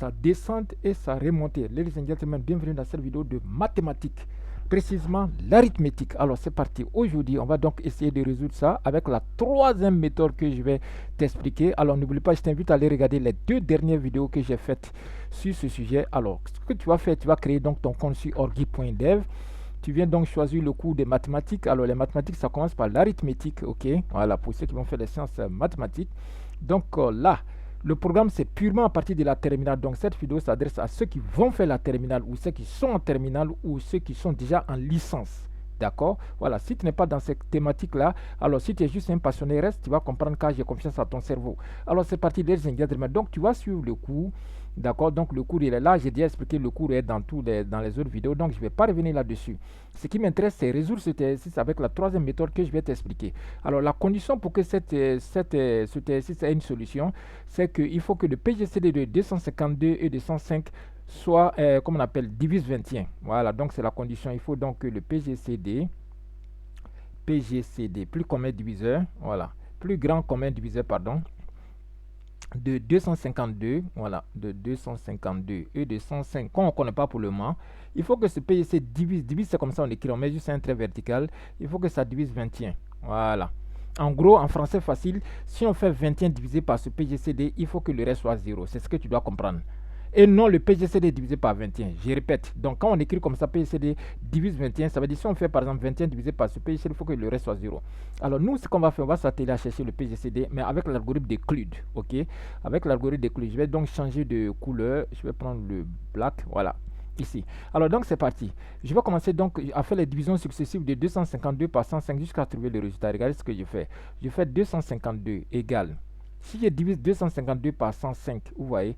sa descente et sa remontée. Ladies and gentlemen, bienvenue dans cette vidéo de mathématiques, précisément l'arithmétique. Alors c'est parti, aujourd'hui on va donc essayer de résoudre ça avec la troisième méthode que je vais t'expliquer. Alors n'oublie pas, je t'invite à aller regarder les deux dernières vidéos que j'ai faites sur ce sujet. Alors ce que tu vas faire, tu vas créer donc ton compte sur orgi.dev. Tu viens donc choisir le cours des mathématiques. Alors les mathématiques, ça commence par l'arithmétique, ok? Voilà, pour ceux qui vont faire les sciences mathématiques. Donc là, le programme, c'est purement à partir de la terminale. Donc cette vidéo s'adresse à ceux qui vont faire la terminale ou ceux qui sont en terminale ou ceux qui sont déjà en licence. D'accord? Voilà, si tu n'es pas dans cette thématique-là, alors si tu es juste un passionné, reste, tu vas comprendre car j'ai confiance à ton cerveau. Alors c'est parti, ladies and gentlemen. Donc tu vas suivre le cours. D'accord, donc le cours il est là, j'ai déjà expliqué, le cours est dans les autres vidéos, donc je ne vais pas revenir là-dessus. Ce qui m'intéresse, c'est résoudre cet exercice avec la troisième méthode que je vais t'expliquer. Alors la condition pour que cet exercice ait une solution, c'est qu'il faut que le PGCD de 252 et 205 soit, comme on appelle, divise 21. Voilà, donc c'est la condition, il faut donc que le PGCD, plus commun diviseur, voilà, plus grand commun diviseur, pardon, de 252, voilà, de 252 et de 105, qu'on ne connaît pas pour le moment, il faut que ce PGC divise, c'est comme ça, on écrit, on met juste un trait vertical, il faut que ça divise 21, voilà. En gros, en français facile, si on fait 21 divisé par ce PGCD, il faut que le reste soit 0, c'est ce que tu dois comprendre. Et non le PGCD divisé par 21. Je répète. Donc, quand on écrit comme ça, PGCD divise 21, ça veut dire si on fait par exemple 21 divisé par ce PGCD, il faut que le reste soit 0. Alors, nous, ce qu'on va faire, on va s'atteler à chercher le PGCD, mais avec l'algorithme d'Euclide. Ok? Avec l'algorithme d'Euclide. Je vais donc changer de couleur. Je vais prendre le black. Voilà. Ici. Alors, donc, c'est parti. Je vais commencer donc à faire les divisions successives de 252 par 105 jusqu'à trouver le résultat. Regardez ce que je fais. Je fais 252 égale. Si je divise 252 par 105, vous voyez,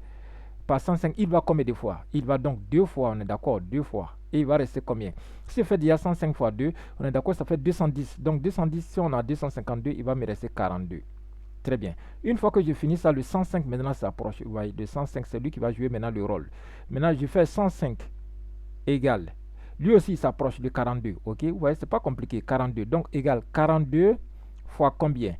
par 105, il va combien de fois? Il va donc 2 fois, on est d'accord, 2 fois. Et il va rester combien? Si je fais déjà 105 fois 2, on est d'accord, ça fait 210. Donc 210, si on a 252, il va me rester 42. Très bien. Une fois que je finis ça, le 105 maintenant s'approche. Vous voyez, le 105, c'est lui qui va jouer maintenant le rôle. Maintenant, je fais 105 égale. Lui aussi, il s'approche de 42. Ok? Vous voyez, c'est pas compliqué. 42. Donc, égale 42 fois combien?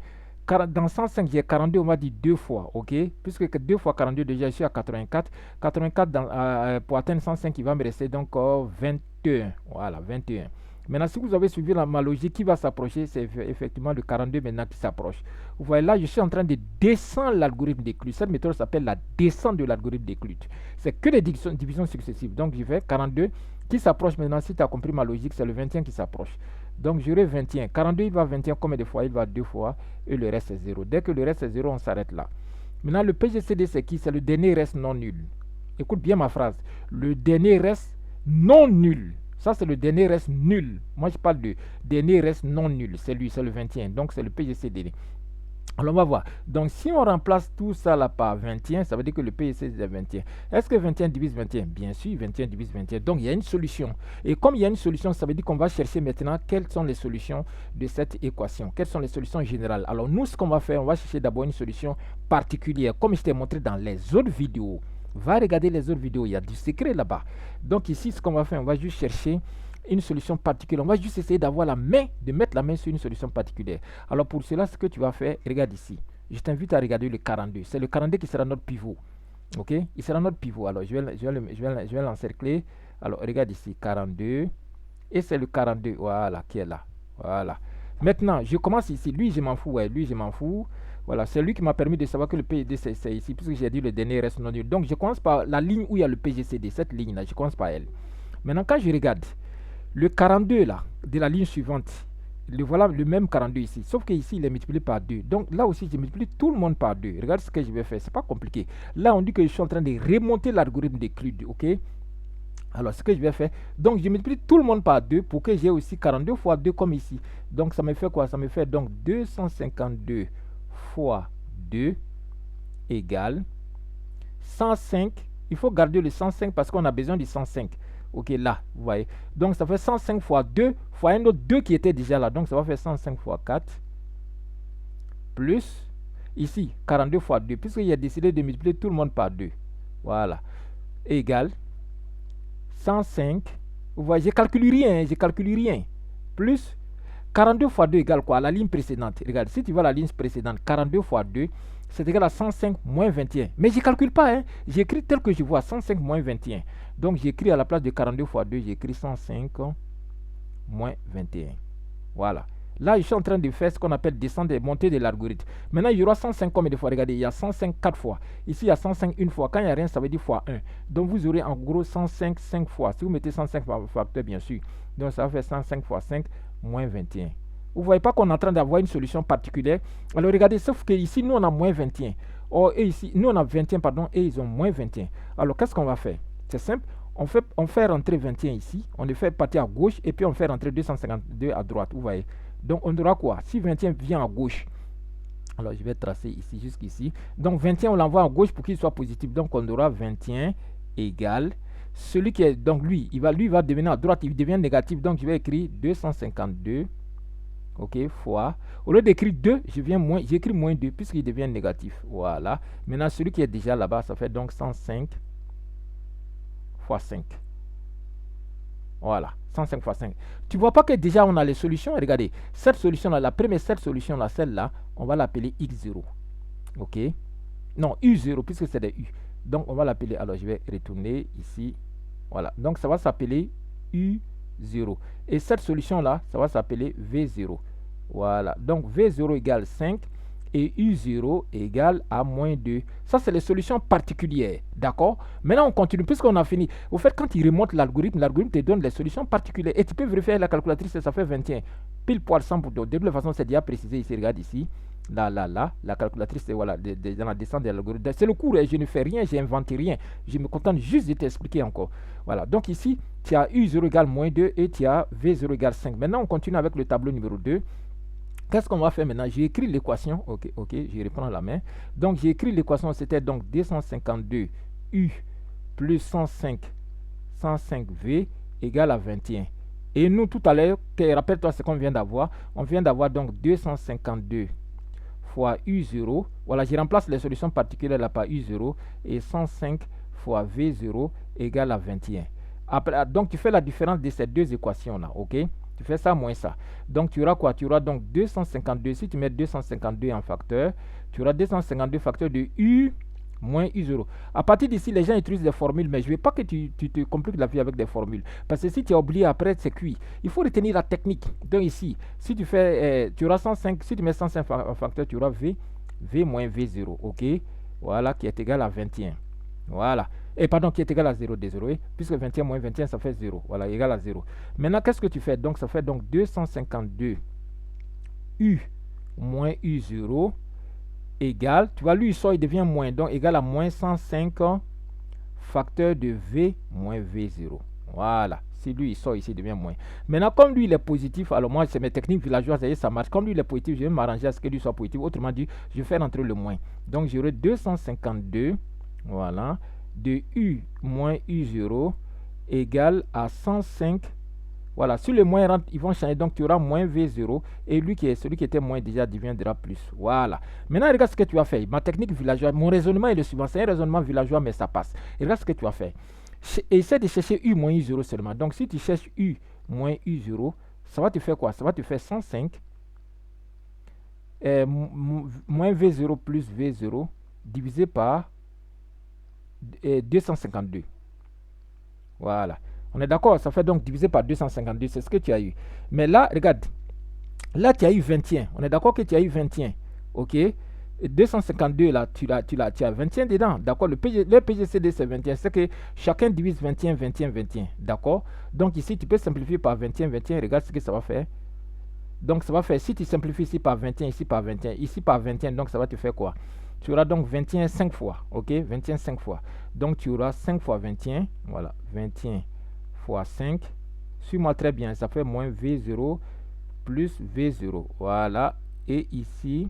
Dans 105, j'ai 42, on va dire 2 fois, ok? Puisque 2 fois 42, déjà, je suis à 84. 84, pour atteindre 105, il va me rester donc 21. Voilà, 21. Maintenant, si vous avez suivi ma logique, qui va s'approcher, c'est effectivement le 42 maintenant qui s'approche. Vous voyez là, je suis en train de descendre l'algorithme d'Euclide. Cette méthode s'appelle la descente de l'algorithme d'Euclide. C'est que les divisions successives. Donc, je fais 42 qui s'approche maintenant. Si tu as compris ma logique, c'est le 21 qui s'approche. Donc, j'aurai 21. 42, il va 21 combien de fois? Il va 2 fois et le reste est 0. Dès que le reste est 0, on s'arrête là. Maintenant, le PGCD, c'est qui? C'est le dernier reste non nul. Écoute bien ma phrase. Le dernier reste non nul. Ça, c'est le dernier reste nul. Moi, je parle de dernier reste non nul. C'est lui, c'est le 21. Donc, c'est le PGCD. Alors, on va voir. Donc, si on remplace tout ça là par 21, ça veut dire que le PGCD est 21. Est-ce que 21 divise 21? Bien sûr, 21 divise 21. Donc, il y a une solution. Et comme il y a une solution, ça veut dire qu'on va chercher maintenant quelles sont les solutions de cette équation. Quelles sont les solutions générales? Alors, nous, ce qu'on va faire, on va chercher d'abord une solution particulière, comme je t'ai montré dans les autres vidéos. Va regarder les autres vidéos, il y a du secret là-bas. Donc, ici, ce qu'on va faire, on va juste chercher une solution particulière. On va juste essayer d'avoir la main, de mettre la main sur une solution particulière. Alors pour cela, ce que tu vas faire, regarde ici. Je t'invite à regarder le 42. C'est le 42 qui sera notre pivot. Ok? Il sera notre pivot. Alors je vais l'encercler. Alors regarde ici, 42. Et c'est le 42, voilà, qui est là. Voilà. Maintenant, je commence ici. Lui, je m'en fous. Ouais, lui, je m'en fous. Voilà, c'est lui qui m'a permis de savoir que le PGD c'est ici, puisque j'ai dit le dernier reste non nul. Donc je commence par la ligne où il y a le PGCD, cette ligne-là, je commence par elle. Maintenant, quand je regarde, le 42 là, de la ligne suivante, voilà le même 42 ici, sauf que ici il est multiplié par 2. Donc là aussi je multiplie tout le monde par 2. Regarde ce que je vais faire, c'est pas compliqué. Là on dit que je suis en train de remonter l'algorithme d'Euclide, ok? Alors ce que je vais faire, donc je multiplie tout le monde par 2 pour que j'ai aussi 42 fois 2 comme ici. Donc ça me fait quoi? Ça me fait donc 252 fois 2 égale 105. Il faut garder le 105 parce qu'on a besoin du 105. Ok, là, vous voyez. Donc, ça fait 105 fois 2 fois un autre 2 qui était déjà là. Donc, ça va faire 105 fois 4 plus, ici, 42 fois 2. Puisqu'il a décidé de multiplier tout le monde par 2. Voilà. Égale 105. Vous voyez, je ne calcule rien. Plus 42 fois 2 égale quoi? La ligne précédente. Regarde, si tu vois la ligne précédente, 42 fois 2, c'est égal à 105 moins 21. Mais je ne calcule pas, hein. J'écris tel que je vois, 105 moins 21. Donc j'écris à la place de 42 fois 2, j'écris 105 moins 21. Voilà. Là, je suis en train de faire ce qu'on appelle descendre et monter de l'algorithme. Maintenant, il y aura 105 combien de fois? Regardez, il y a 105 4 fois. Ici, il y a 105 une fois. Quand il n'y a rien, ça veut dire fois 1. Donc, vous aurez en gros 105 5 fois. Si vous mettez 105 facteur, bien sûr. Donc, ça va faire 105 fois 5 moins 21. Vous ne voyez pas qu'on est en train d'avoir une solution particulière. Alors, regardez, sauf que ici, nous, on a moins 21. Or, et ici, nous, on a 21, pardon, et ils ont moins 21. Alors, qu'est-ce qu'on va faire? C'est simple. On fait rentrer 21 ici. On le fait partir à gauche. Et puis, on fait rentrer 252 à droite. Vous voyez? Donc, on aura quoi? Si 21 vient à gauche, alors je vais tracer ici, jusqu'ici. Donc, 21, on l'envoie à gauche pour qu'il soit positif. Donc, on aura 21 égale. Celui qui est, donc lui, il va devenir à droite, il devient négatif. Donc, je vais écrire 252, ok, fois. Au lieu d'écrire 2, j'écris moins 2, puisqu'il devient négatif. Voilà. Maintenant, celui qui est déjà là-bas, ça fait donc 105 fois 5. Voilà, 105 fois 5. Tu vois pas que déjà on a les solutions? Regardez, cette solution-là, la première, cette solution-là, celle-là, on va l'appeler x0. Ok? Non, u0, puisque c'est des u. Donc, on va l'appeler, alors je vais retourner ici. Voilà, donc ça va s'appeler u0. Et cette solution-là, ça va s'appeler v0. Voilà, donc v0 égale 5. Et U0 égale à moins 2. Ça, c'est les solutions particulières. D'accord? Maintenant, on continue. Puisqu'on a fini. Au fait, quand il remonte l'algorithme te donne les solutions particulières. Et tu peux vérifier la calculatrice, ça fait 21. Pile poil 100 pour toi. De toute façon, c'est déjà précisé ici. Regarde ici. Là. La calculatrice, c'est voilà, dans la descente de l'algorithme. C'est le cours. Je ne fais rien, je n'invente rien. Je me contente juste de t'expliquer encore. Voilà. Donc ici, tu as U0 égale moins 2 et tu as V0 égale 5. Maintenant, on continue avec le tableau numéro 2. Qu'est-ce qu'on va faire maintenant? J'ai écrit l'équation. Ok, je reprends la main. Donc, j'ai écrit l'équation. C'était donc 252 U plus 105V égale à 21. Et nous, tout à l'heure, rappelle-toi ce qu'on vient d'avoir. On vient d'avoir donc 252 fois U0. Voilà, je remplace les solutions particulières là par U0. Et 105 fois V0 égale à 21. Après, donc, tu fais la différence de ces deux équations-là. Ok? Tu fais ça moins ça. Donc, tu auras quoi? Tu auras donc 252. Si tu mets 252 en facteur, tu auras 252 facteurs de U moins U0. À partir d'ici, les gens utilisent des formules, mais je ne veux pas que tu te compliques la vie avec des formules. Parce que si tu as oublié après, c'est cuit. Il faut retenir la technique. Donc ici, si tu fais, tu auras 105. Si tu mets 105 en facteur, tu auras V moins V0. Ok? Voilà, qui est égal à 21. Voilà. Et pardon, qui est égal à 0, désolé, puisque 21 moins 21, ça fait 0. Voilà, égal à 0. Maintenant, qu'est-ce que tu fais? Donc, ça fait donc 252 U moins U0 égale, tu vois, lui, il sort, il devient moins, donc égal à moins 105 facteur de V moins V0. Voilà. Si lui, il sort ici, il devient moins. Maintenant, comme lui, il est positif, alors moi, c'est mes techniques villageoises, ça marche. Comme lui, il est positif, je vais m'arranger à ce que lui soit positif. Autrement dit, je vais faire entrer le moins. Donc, j'aurai 252, voilà, de U moins U0 égale à 105. Voilà, si le moins rentre, ils vont changer. Donc, tu auras moins V0. Et lui, celui qui était moins déjà, deviendra plus. Voilà. Maintenant, regarde ce que tu as fait. Ma technique villageoise, mon raisonnement est le suivant. C'est un raisonnement villageois, mais ça passe. Et regarde ce que tu as fait. Essaie de chercher U moins U0 seulement. Donc, si tu cherches U moins U0, ça va te faire quoi? Ça va te faire 105 moins V0 plus V0 divisé par 252. Voilà. On est d'accord? Ça fait donc divisé par 252. C'est ce que tu as eu. Mais là, regarde. Là, tu as eu 21. On est d'accord que tu as eu 21. OK? Et 252, là, tu as 21 dedans. D'accord? Le PGCD, c'est 21. C'est que chacun divise 21, 21, 21. D'accord? Donc ici, tu peux simplifier par 21, 21. Regarde ce que ça va faire. Donc, ça va faire, si tu simplifies ici par 21, ici par 21, ici par 21, donc ça va te faire quoi? Tu auras donc 21 5 fois. OK? 21 5 fois. Donc, tu auras 5 fois 21. Voilà. 21 fois 5. Suis-moi très bien. Ça fait moins V0 plus V0. Voilà. Et ici,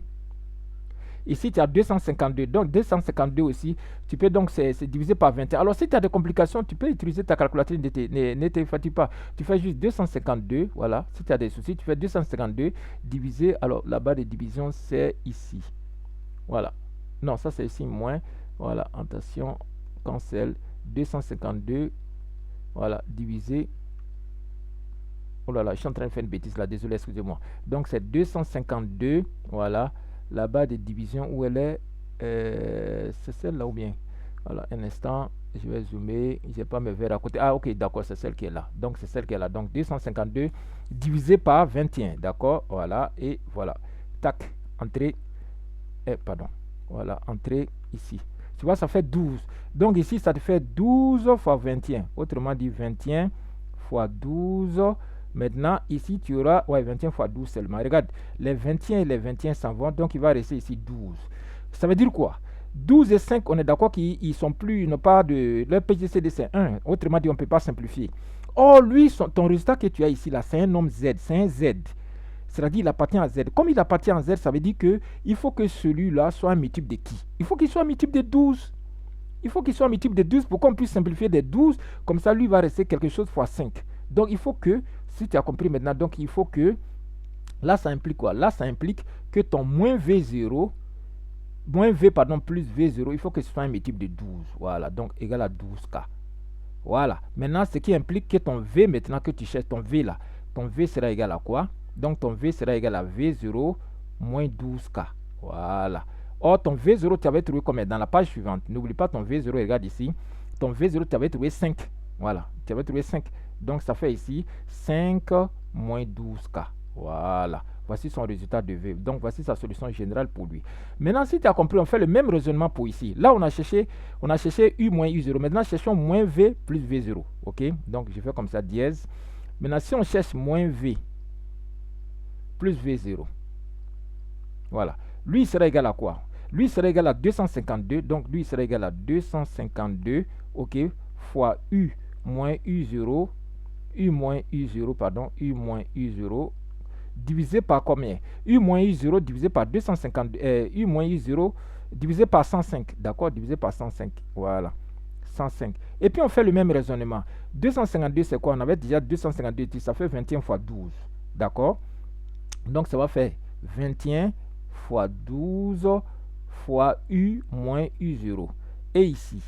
tu as 252. Donc, 252 aussi, tu peux donc, c'est divisé par 21. Alors, si tu as des complications, tu peux utiliser ta calculatrice. Ne te fatigue pas. Tu fais juste 252. Voilà. Si tu as des soucis, tu fais 252 divisé. Alors, la barre de division, c'est ici. Voilà. Non, ça, c'est ici moins. Voilà. Attention. Cancel. 252. Voilà. Divisé. Oh là là, je suis en train de faire une bêtise là. Désolé, excusez-moi. Donc, c'est 252. Voilà. La barre de division, où elle est? C'est celle-là ou bien? Voilà, un instant, je vais zoomer. Je n'ai pas mes verres à côté. Ah, ok, d'accord, c'est celle qui est là. Donc, c'est celle qui est là. Donc, 252 divisé par 21. D'accord, voilà, et voilà. Tac, entrée. Pardon. Voilà, entrée ici. Tu vois, ça fait 12. Donc, ici, ça te fait 12 fois 21. Autrement dit, 21 fois 12. Maintenant, ici, tu auras 21 fois 12 seulement. Regarde, les 21 et les 21 s'en vont. Donc, il va rester ici 12. Ça veut dire quoi? 12 et 5, on est d'accord qu'ils sont plus, ils n'ont pas de... Leur PGCD, c'est 1. Autrement dit, on ne peut pas simplifier. Or, lui, ton résultat que tu as ici, là, c'est un nombre Z. C'est un Z. C'est-à-dire qu'il appartient à Z. Comme il appartient à Z, ça veut dire qu'il faut que celui-là soit un multiple de qui? Il faut qu'il soit un multiple de 12. Il faut qu'il soit un multiple de 12 pour qu'on puisse simplifier des 12. Comme ça, lui va rester quelque chose fois 5. Donc, il faut que, si tu as compris maintenant, donc il faut que, là, ça implique quoi? Là, ça implique que ton moins V0, moins V, pardon, plus V0, il faut que ce soit un multiple de 12. Voilà, donc égal à 12K. Voilà. Maintenant, ce qui implique que ton V, maintenant que tu cherches ton V là, ton V sera égal à quoi? Donc, ton V sera égal à V0 moins 12K. Voilà. Or, ton V0, tu avais trouvé combien? Dans la page suivante. N'oublie pas ton V0, regarde ici. Ton V0, tu avais trouvé 5. Voilà. Tu avais trouvé 5. Donc, ça fait ici 5 moins 12K. Voilà. Voici son résultat de V. Donc, voici sa solution générale pour lui. Maintenant, si tu as compris, on fait le même raisonnement pour ici. Là, on a cherché U moins U0. Maintenant, cherchons moins V plus V0. OK? Donc, je fais comme ça, dièse. Maintenant, si on cherche moins V plus V0, voilà. Lui, il sera égal à quoi? Lui, il sera égal à 252. Donc, lui, il sera égal à 252, OK, fois U moins U0, U moins U0, pardon, U moins U0, divisé par combien? U moins U0 divisé par 252, U moins U0 divisé par 105, d'accord? Divisé par 105, voilà. 105. Et puis, on fait le même raisonnement. 252, c'est quoi? On avait déjà 252, ça fait 21 fois 12, d'accord? Donc, ça va faire 21 fois 12 fois U moins U0. Et ici,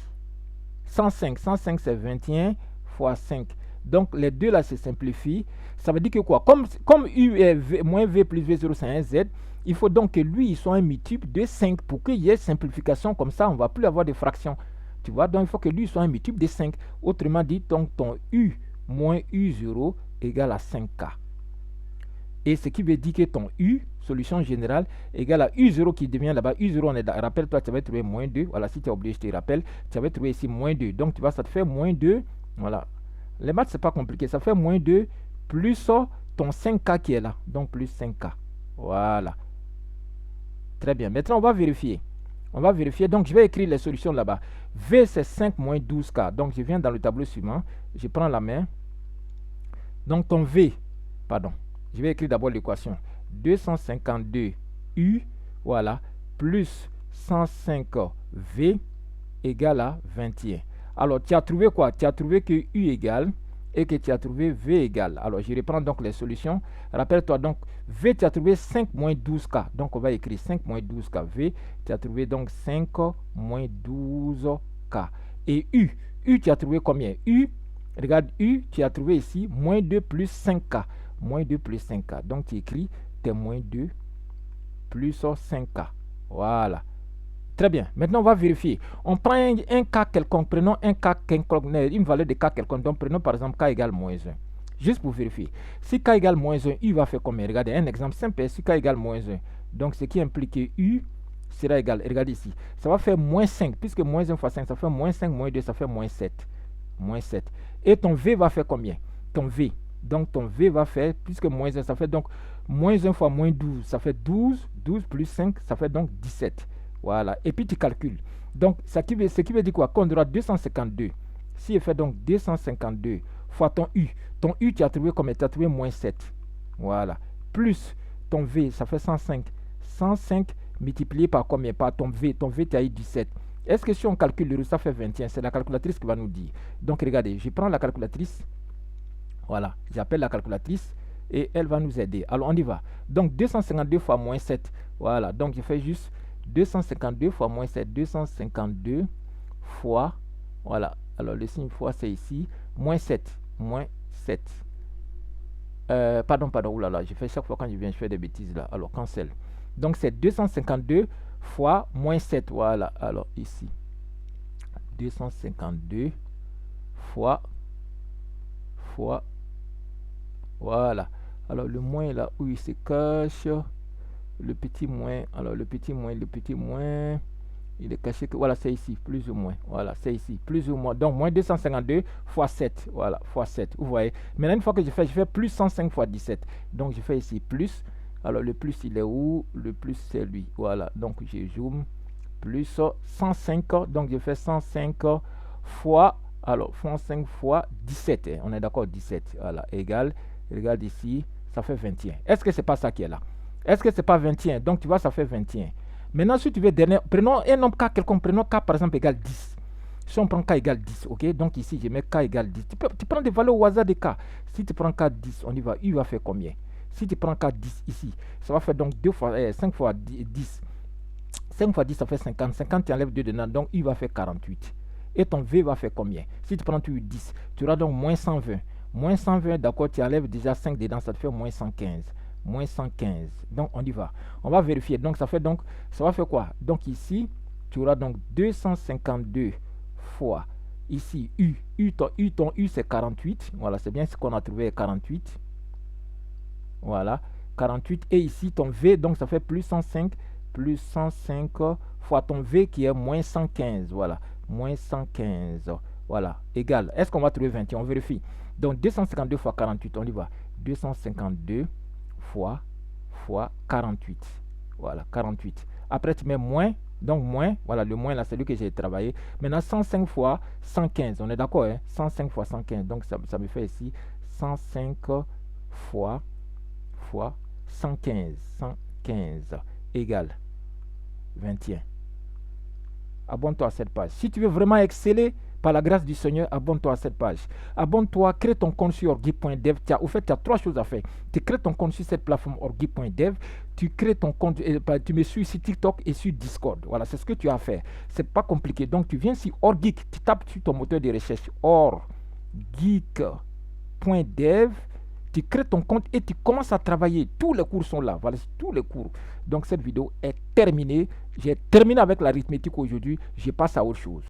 105. 105, c'est 21 fois 5. Donc, les deux là se simplifient. Ça veut dire que quoi? Comme U est v, moins V plus V0, c'est un Z, il faut donc que lui, il soit un multiple de 5 pour qu'il y ait simplification. Comme ça, on ne va plus avoir de fractions. Tu vois? Donc, il faut que lui soit un multiple de 5. Autrement dit, donc, ton U moins U0 égale à 5K. Et ce qui veut dire que ton U, solution générale, égale à U0 qui devient là-bas. U0, rappelle-toi, tu avais trouvé moins 2. Voilà, si tu es obligé, je te rappelle, tu avais trouvé ici moins 2. Donc, tu vois, ça te fait moins 2. Voilà. Les maths, ce n'est pas compliqué. Ça fait moins 2 plus ton 5K qui est là. Donc, plus 5K. Voilà. Très bien. Maintenant, on va vérifier. On va vérifier. Donc, je vais écrire les solutions là-bas. V, c'est 5 moins 12K. Donc, je viens dans le tableau suivant. Je prends la main. Donc, ton V, pardon. Je vais écrire d'abord l'équation. 252U, voilà, plus 105V égale à 21. Alors, tu as trouvé quoi? Tu as trouvé que U égale et que tu as trouvé V égale. Alors, je reprends donc les solutions. Rappelle-toi donc, V, tu as trouvé 5 moins 12K. Donc, on va écrire 5 moins 12K. V, tu as trouvé donc 5 moins 12K. Et U, tu as trouvé combien? U, regarde, U, tu as trouvé ici moins 2 plus 5K. Moins 2 plus 5K. Donc, tu écris tes moins 2 plus 5K. Voilà. Très bien. Maintenant, on va vérifier. On prend un cas quelconque. Prenons un cas quelconque, une valeur de cas quelconque. Donc, prenons par exemple K égale moins 1. Juste pour vérifier. Si K égale moins 1, U va faire combien? Regardez, un exemple simple. Si K égale moins 1, donc ce qui implique que U sera égal. Regardez ici. Ça va faire moins 5. Puisque moins 1 fois 5, ça fait moins 5, moins 2, ça fait moins 7. Moins 7. Et ton V va faire combien? Ton V. Donc, ton V va faire, puisque moins 1, ça fait donc moins 1 fois moins 12, ça fait 12. 12 plus 5, ça fait donc 17. Voilà. Et puis, tu calcules. Donc, ce qui veut dire quoi? Qu'on aura 252. Si je fais donc 252 fois ton U. Ton U, tu as trouvé combien? Tu as trouvé moins 7. Voilà. Plus ton V, ça fait 105. 105 multiplié par combien? Par ton V. Ton V, tu as eu 17. Est-ce que si on calcule le résultat fait 21? C'est la calculatrice qui va nous dire. Donc, regardez, je prends la calculatrice. Voilà, j'appelle la calculatrice et elle va nous aider. Alors, on y va. Donc, 252 fois moins 7. Voilà, donc je fais juste 252 fois moins 7. 252 fois, voilà. Alors, le signe fois, c'est ici. Moins 7. Moins 7. Pardon, oulala, je fais chaque fois quand je viens, je fais des bêtises là. Alors, cancel. Donc, c'est 252 fois moins 7. Voilà. Alors ici, 252 fois, voilà. Alors le moins là où il se cache, le petit moins, alors le petit moins, il est caché que, voilà, c'est ici, plus ou moins, voilà, c'est ici, plus ou moins, donc moins 252 fois 7, voilà, fois 7, vous voyez. Maintenant, une fois que je fais plus 105 fois 17, donc je fais ici plus, alors le plus il est où? Le plus c'est lui, voilà, donc je zoome, plus 105, donc je fais 105 fois, alors 105 fois 17, hein, on est d'accord, 17, voilà, égal, regarde ici, ça fait 21. Est-ce que c'est pas ça qui est là? Est-ce que c'est pas 21? Donc tu vois, ça fait 21. Maintenant, si tu veux, prenons un nombre K quelconque, prenons K par exemple égale 10. Si on prend K égale 10, ok? Donc ici, je mets K égale 10. Tu prends des valeurs au hasard de K. Si tu prends K 10, on y va, U va faire combien? Si tu prends K 10 ici, ça va faire donc 5 fois 10. 5 fois 10, ça fait 50. 50, tu enlèves 2 dedans, donc U va faire 48. Et ton V va faire combien? Si tu prends tu 10, tu auras donc moins 120. Moins 120, d'accord, tu enlèves déjà 5 dedans, ça te fait moins 115. Moins 115. Donc, on y va. On va vérifier. Donc, ça va faire quoi? Donc, ici, tu auras donc 252 fois, ici, ton U, c'est 48. Voilà, c'est bien ce qu'on a trouvé, 48. Voilà, 48. Et ici, ton V, donc, ça fait plus 105 fois ton V qui est moins 115. Voilà, moins 115. Voilà, égal. Est-ce qu'on va trouver 21? On vérifie. Donc, 252 fois 48, on y va. 252 fois 48. Voilà, 48. Après, tu mets moins. Donc, moins. Voilà, le moins, là, c'est lui que j'ai travaillé. Maintenant, 105 fois 115. On est d'accord, hein? 105 fois 115. Donc, ça me fait ici 105 fois 115. 115 égale 21. Abonne-toi à cette page. Si tu veux vraiment exceller par la grâce du Seigneur, abonne-toi à cette page. Abonne-toi, crée ton compte sur orgi.dev. Au fait, tu as 3 choses à faire. Tu crées ton compte sur cette plateforme orgi.dev. Tu crées ton compte, tu me suis sur TikTok et sur Discord. Voilà, c'est ce que tu as à faire. C'est pas compliqué. Donc, tu viens sur Orgeek, tu tapes sur ton moteur de recherche orgeek.dev. Tu crées ton compte et tu commences à travailler. Tous les cours sont là. Voilà, tous les cours. Donc, cette vidéo est terminée. J'ai terminé avec l'arithmétique aujourd'hui. Je passe à autre chose.